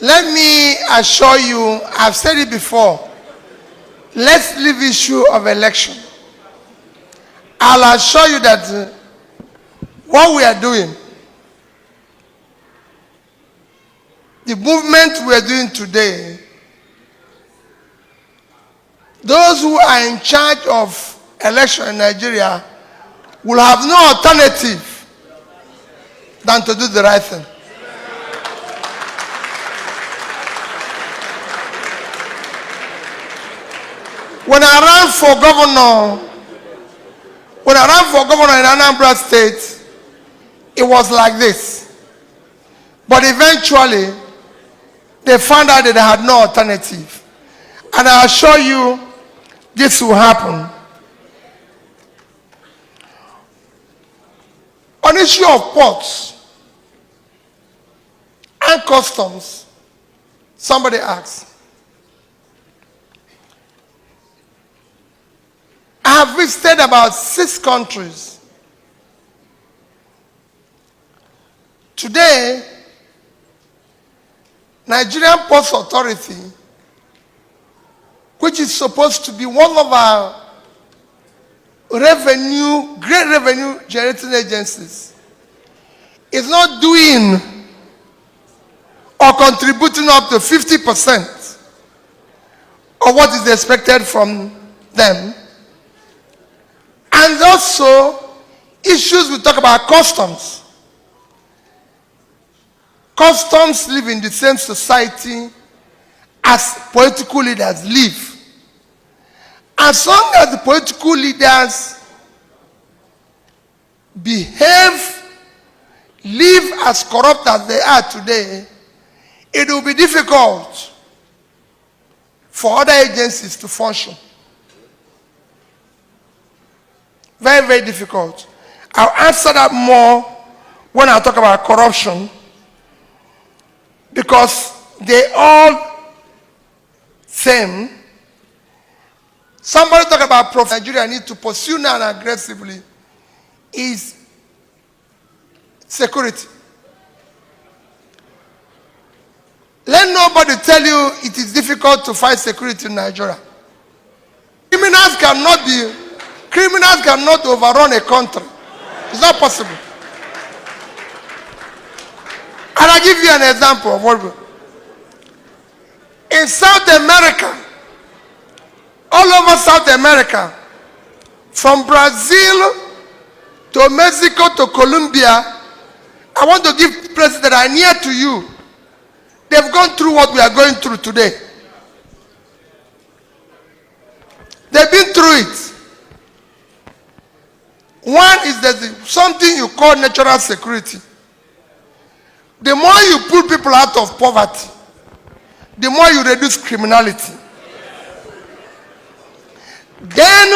Let me assure you, I've said it before, let's leave issue of election. I'll assure you that what we are doing, the movement we are doing today, those who are in charge of election in Nigeria will have no alternative than to do the right thing. When I ran for governor in Anambra State, it was like this. But eventually, they found out that they had no alternative. And I assure you, this will happen. On issue of ports and customs, somebody asked. I have visited about 6 countries. Today, Nigerian Ports Authority, which is supposed to be one of our great revenue generating agencies, is not doing or contributing up to 50% of what is expected from them. And also, issues we talk about customs. Customs live in the same society as political leaders live. As long as the political leaders live as corrupt as they are today, it will be difficult for other agencies to function. Very, very difficult. I'll answer that more when I talk about corruption, because they all same. Somebody talk about Nigeria need to pursue now and aggressively is security. Let nobody tell you it is difficult to fight security in Nigeria. Criminals cannot overrun a country. It's not possible. And I'll give you an example of what in South America, all over South America, from Brazil to Mexico to Colombia, I want to give places that are near to you. They've gone through what we are going through today. They've been through it. One is there's something you call natural security. The more you pull people out of poverty, the more you reduce criminality. Then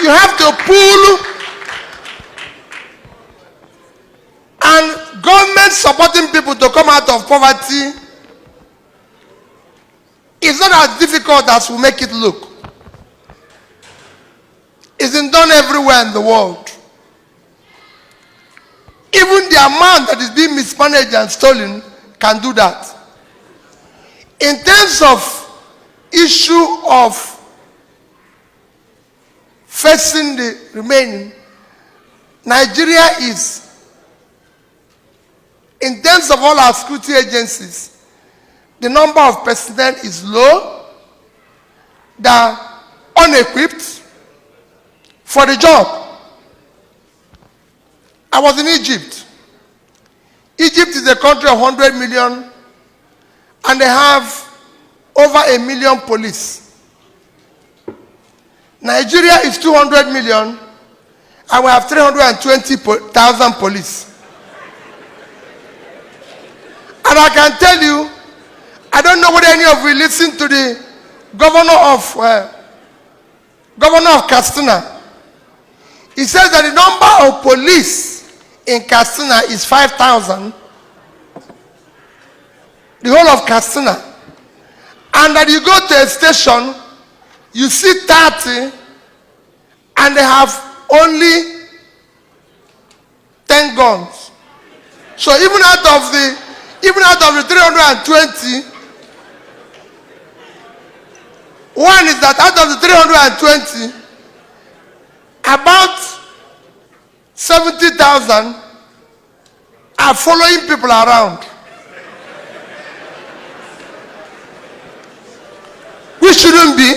you have to pull, and government supporting people to come out of poverty is not as difficult as we make it look. It's been done everywhere in the world. Even the amount that is being mismanaged and stolen can do that. In terms of issue of facing the remaining, Nigeria is, in terms of all our security agencies, the number of personnel is low, they are unequipped for the job. I was in Egypt. Egypt is a country of 100 million, and they have over 1 million police. Nigeria is 200 million, and we have 320,000 police. And I can tell you, I don't know whether any of you listen to the governor of Katsina. He says that the number of police in Katsina is 5,000. The whole of Katsina. And that you go to a station, you see 30, and they have only 10 guns. So even out of the Even out of the 320, one is that out of the 320, about 70,000 are following people around. We shouldn't be,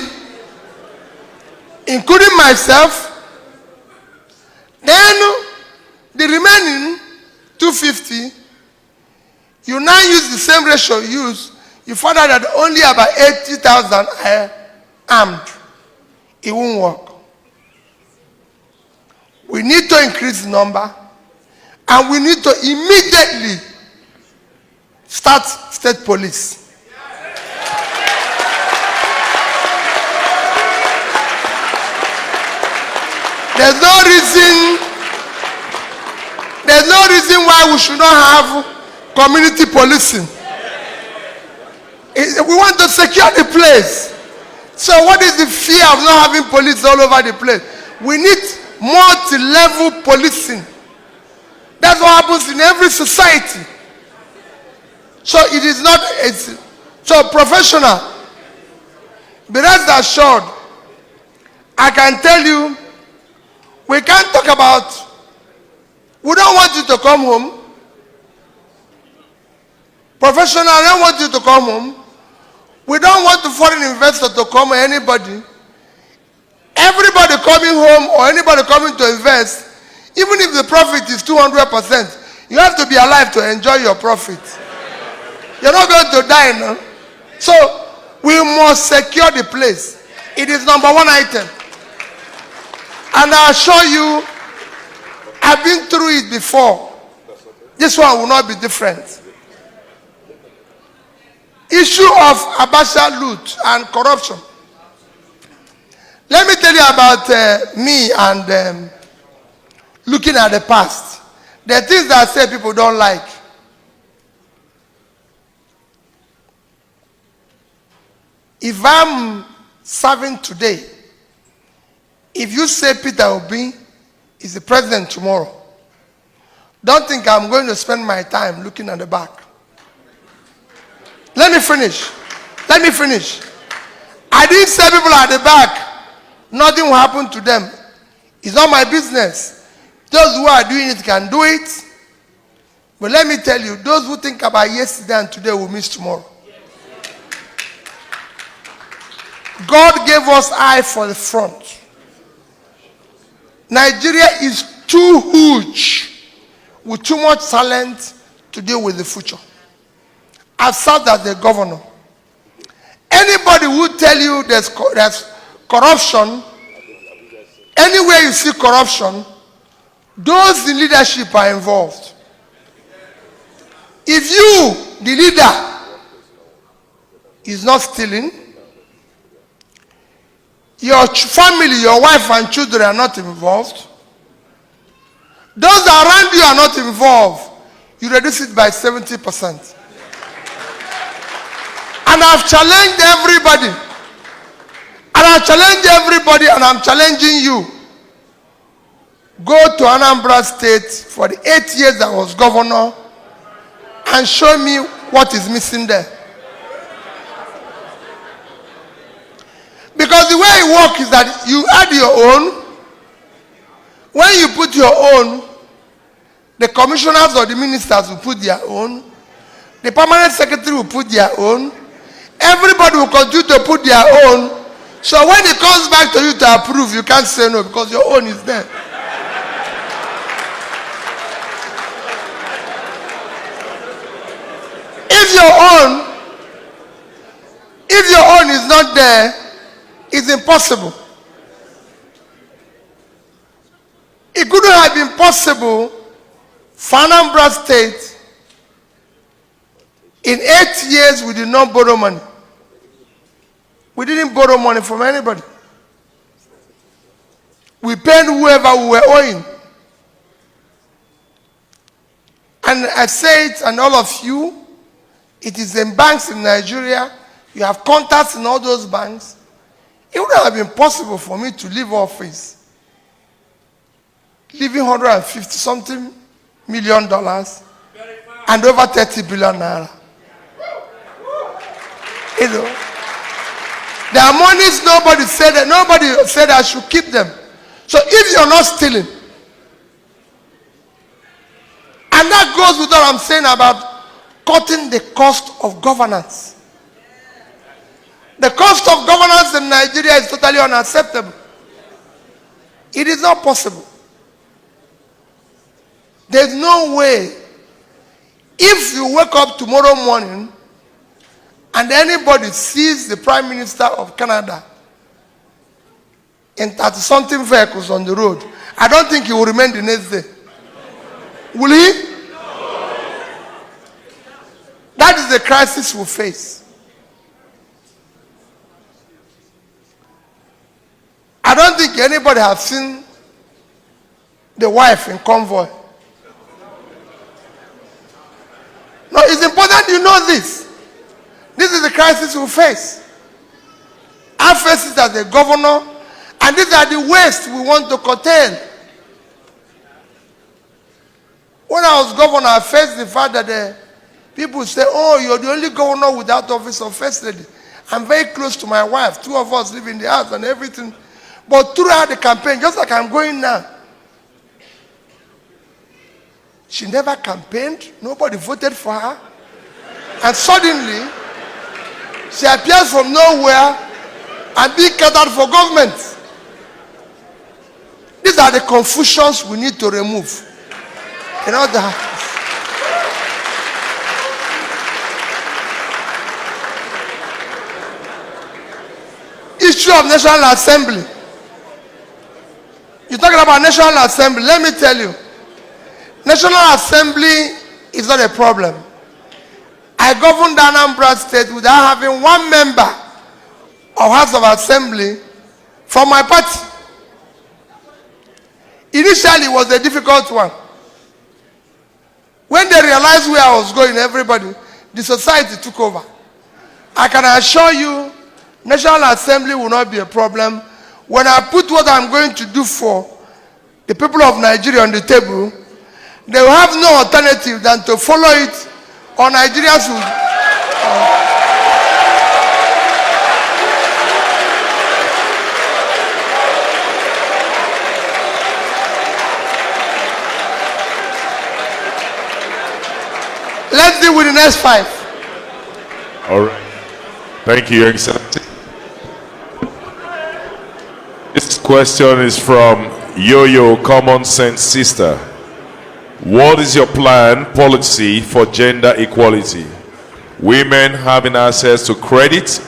including myself. Then the remaining 250, you now use the same ratio you use. You find out that only about 80,000 are armed. It won't work. We need to increase the number, and we need to immediately start state police. There's no reason why we should not have community policing. We want to secure the place. So what is the fear of not having police all over the place? We need multi-level policing. That's what happens in every society. So it is not, so professional. Be rest assured, I can tell you, we can't talk about, we don't want you to come home. Professional, I don't want you to come home. We don't want the foreign investor to come or anybody. Everybody coming home or anybody coming to invest, even if the profit is 200%, you have to be alive to enjoy your profit. You're not going to die, no? So, we must secure the place. It is number one item. And I assure you, I've been through it before. This one will not be different. Issue of Abacha loot and corruption. Let me tell you about me and looking at the past. There are things that I say people don't like. If I'm serving today, if you say Peter Obi is the president tomorrow, don't think I'm going to spend my time looking at the back. Let me finish. Let me finish. I didn't say people at the back, nothing will happen to them. It's not my business. Those who are doing it can do it. But let me tell you, those who think about yesterday and today will miss tomorrow. God gave us eye for the front. Nigeria is too huge with too much talent to deal with the future. I've served as the governor. Anybody who tell you there's corruption, anywhere you see corruption, those in leadership are involved. If you, the leader, is not stealing, your family, your wife and children are not involved, those around you are not involved, you reduce it by 70%. And I've challenged everybody. And I've challenged everybody, and I'm challenging you. Go to Anambra State for the 8 years I was governor and show me what is missing there. Because the way it works is that you add your own. When you put your own, the commissioners or the ministers will put their own. The permanent secretary will put their own. Everybody will continue to put their own. So when it comes back to you to approve, you can't say no because your own is there. If your own is not there, it's impossible. It couldn't have been possible for Anambra State. In 8 years, we did not borrow money. We didn't borrow money from anybody. We paid whoever we were owing. And I say it, and all of you, it is in banks in Nigeria. You have contacts in all those banks. It would have been possible for me to leave office, leaving $150-something million, and over 30 billion naira. You know, there are monies nobody said I should keep them. So if you're not stealing, and that goes with what I'm saying about cutting the cost of governance. The cost of governance in Nigeria is totally unacceptable. It is not possible. There's no way. If you wake up tomorrow morning and anybody sees the Prime Minister of Canada in 30-something vehicles on the road, I don't think he will remain the next day. Will he? That is the crisis we face. I don't think anybody has seen the wife in convoy. No, it's important you know this. This is the crisis we face. I face it as a governor, and these are the waste we want to curtail. When I was governor, I faced the fact that people say, oh, you're the only governor without office of first lady. I'm very close to my wife. 2 of us live in the house and everything. But throughout the campaign, just like I'm going now, she never campaigned. Nobody voted for her. And suddenly, she appears from nowhere and being catered for government. These are the confusions we need to remove. You know that. Issue of National Assembly. You're talking about National Assembly. Let me tell you. National Assembly is not a problem. I governed Anambra State without having one member of House of Assembly from my party. Initially, it was a difficult one. When they realized where I was going, everybody, the society took over. I can assure you, National Assembly will not be a problem. When I put what I'm going to do for the people of Nigeria on the table, they will have no alternative than to follow it, or Nigerians will. Let's deal with the next 5. All right. Thank you, Your Excellency. This question is from Yo-Yo Common Sense Sister. What is your policy for gender equality? Women having access to credit,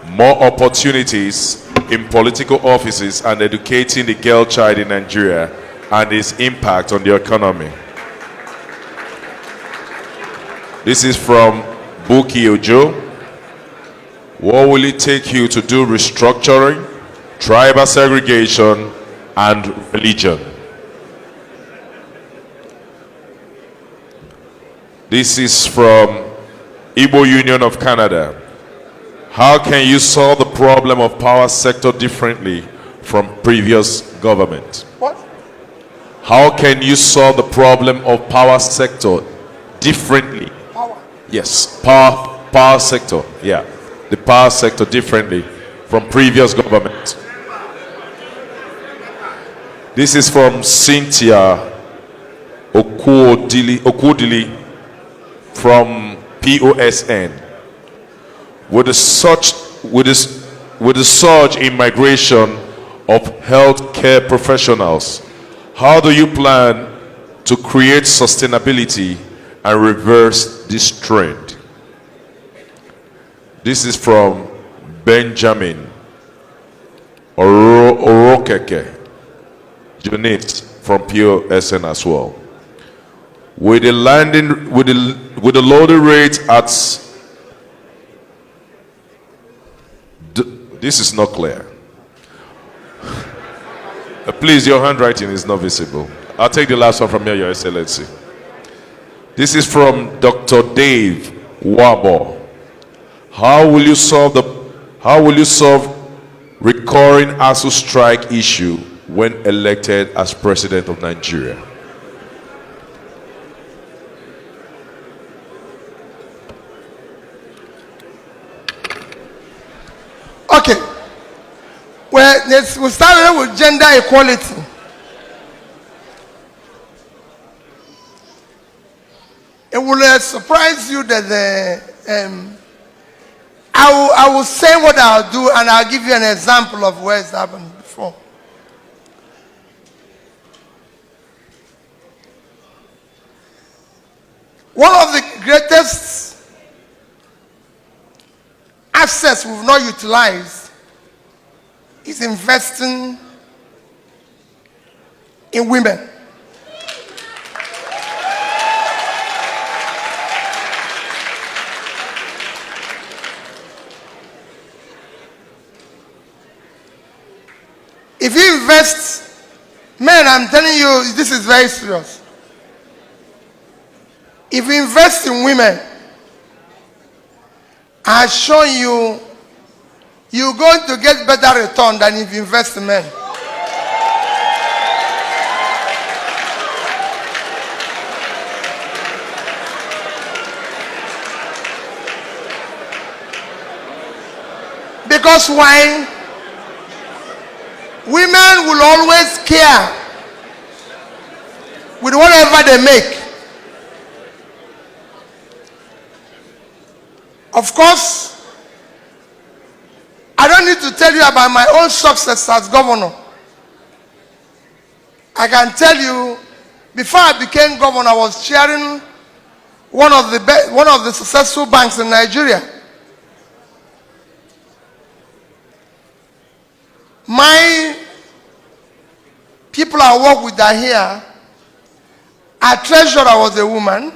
more opportunities in political offices, and educating the girl child in Nigeria and its impact on the economy. This is from Buki Ojo. What will it take you to do restructuring, tribal segregation, and religion? This is from Igbo Union of Canada. How can you solve the problem of power sector differently from previous government? What? How can you solve the problem of power sector differently? Power. Yes, power sector. Yeah, the power sector differently from previous government. This is from Cynthia Okudili from POSN. With the surge in migration of healthcare professionals, how do you plan to create sustainability and reverse this trend? This is from Benjamin Orokeke, Junit from POSN as well. With the loading rate at this is not clear. Please, your handwriting is not visible. I'll take the last one from here, Your Excellency. This is from Dr. Dave Wabo. How will you solve recurring ASU strike issue when elected as president of Nigeria? Well, we started with gender equality. It will surprise you that I will say what I'll do, and I'll give you an example of where it's happened before. One of the greatest assets we've not utilized is investing in women. If you invest, men, I'm telling you, this is very serious. If you invest in women, I assure you, you're going to get better return than if you invest in men. Because why? Women will always care with whatever they make. Of course, I don't need to tell you about my own success as governor. I can tell you, before I became governor, I was chairing one of the successful banks in Nigeria. My people I work with are here. Our treasurer was a woman.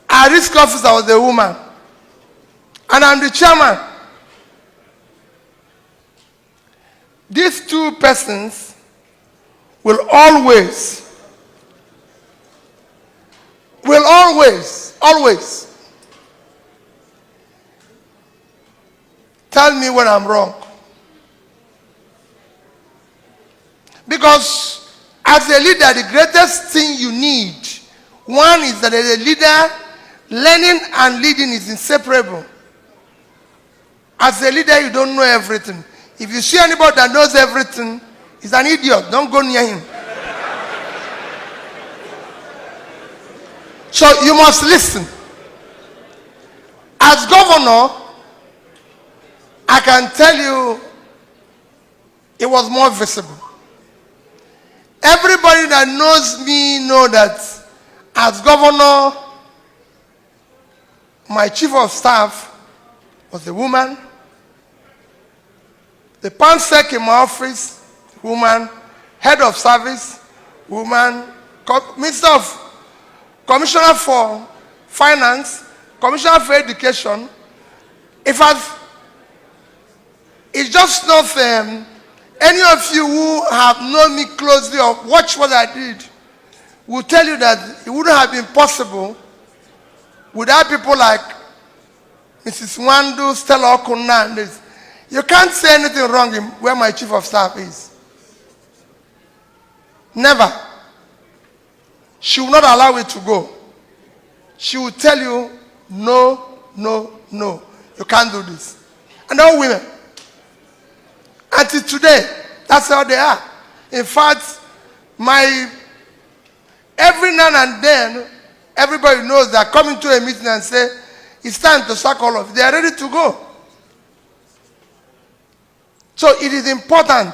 Our risk officer was a woman. And I'm the chairman. These two persons will always tell me when I'm wrong. Because as a leader, the greatest thing you need, one is that as a leader, learning and leading is inseparable. As a leader, you don't know everything. If you see anybody that knows everything, he's an idiot. Don't go near him. So you must listen. As governor, I can tell you it was more visible. Everybody that knows me know that as governor, my chief of staff was a woman. The pansec in my office, woman. Head of service, woman. Commissioner for finance, commissioner for education. In fact, it's just not any of you who have known me closely or watched what I did will tell you that it wouldn't have been possible without people like Mrs. Wandu, Stella Okuna, and this. You can't say anything wrong in where my chief of staff is. Never. She will not allow it to go. She will tell you, no, no, no. You can't do this. And all women. Until today, that's how they are. In fact, every now and then, everybody knows they're coming to a meeting and say, it's time to sack all of it. They are ready to go. So it is important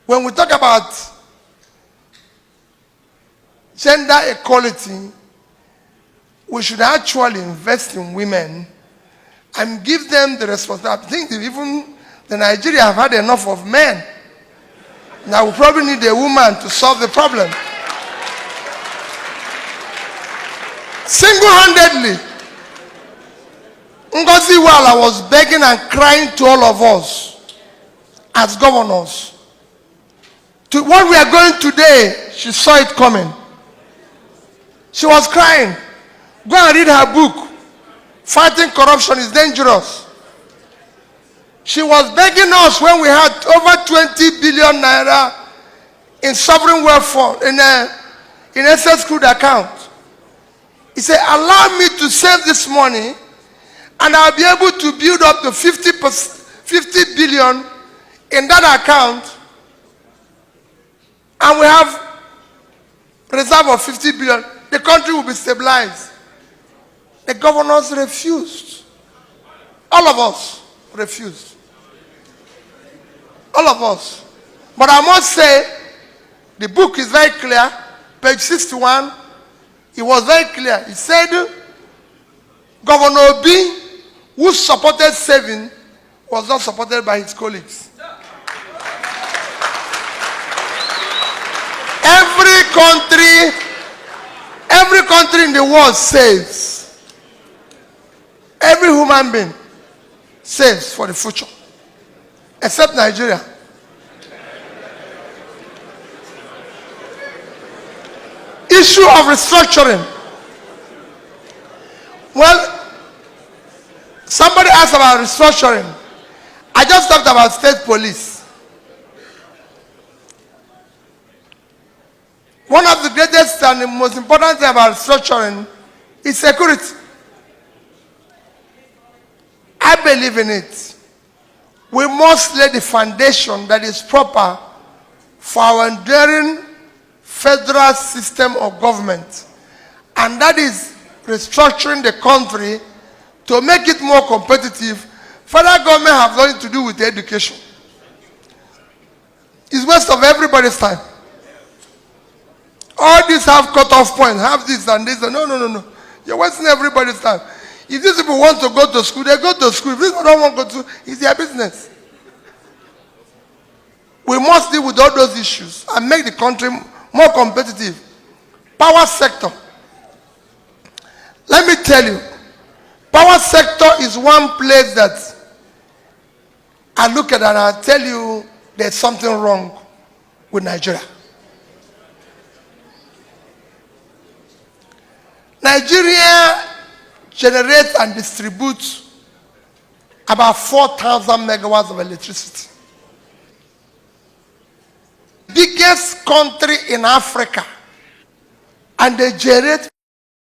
when we talk about gender equality, we should actually invest in women and give them the responsibility. I think even the Nigeria have had enough of men. Now we probably need a woman to solve the problem. Single-handedly, Ngozi Wala was begging and crying to all of us as governors. To what we are going today, she saw it coming. She was crying. Go and read her book. Fighting Corruption is Dangerous. She was begging us when we had over 20 billion naira in sovereign wealth fund, in SS crude account. He said, allow me to save this money and I'll be able to build up to 50 billion in that account, and we have reserve of 50 billion, the country will be stabilized. The governors refused. All of us refused. All of us. But I must say, the book is very clear. Page 61, it was very clear. He said, Governor Obi, who supported saving, was not supported by his colleagues. Every country in the world saves. Every human being saves for the future. Except Nigeria. Issue of restructuring. Well, somebody asked about restructuring. I just talked about state police. One of the greatest and the most important thing about restructuring is security. I believe in it. We must lay the foundation that is proper for our enduring federal system of government. And that is restructuring the country to make it more competitive. Federal government have nothing to do with education. It's waste of everybody's time. All these have cut-off points, have this and this. No. You're wasting everybody's time. If these people want to go to school, they go to school. If these people don't want to go to school, it's their business. We must deal with all those issues and make the country more competitive. Power sector. Let me tell you, power sector is one place that I look at and I tell you there's something wrong with Nigeria. Nigeria generates and distributes about 4,000 megawatts of electricity. Biggest country in Africa, and they generate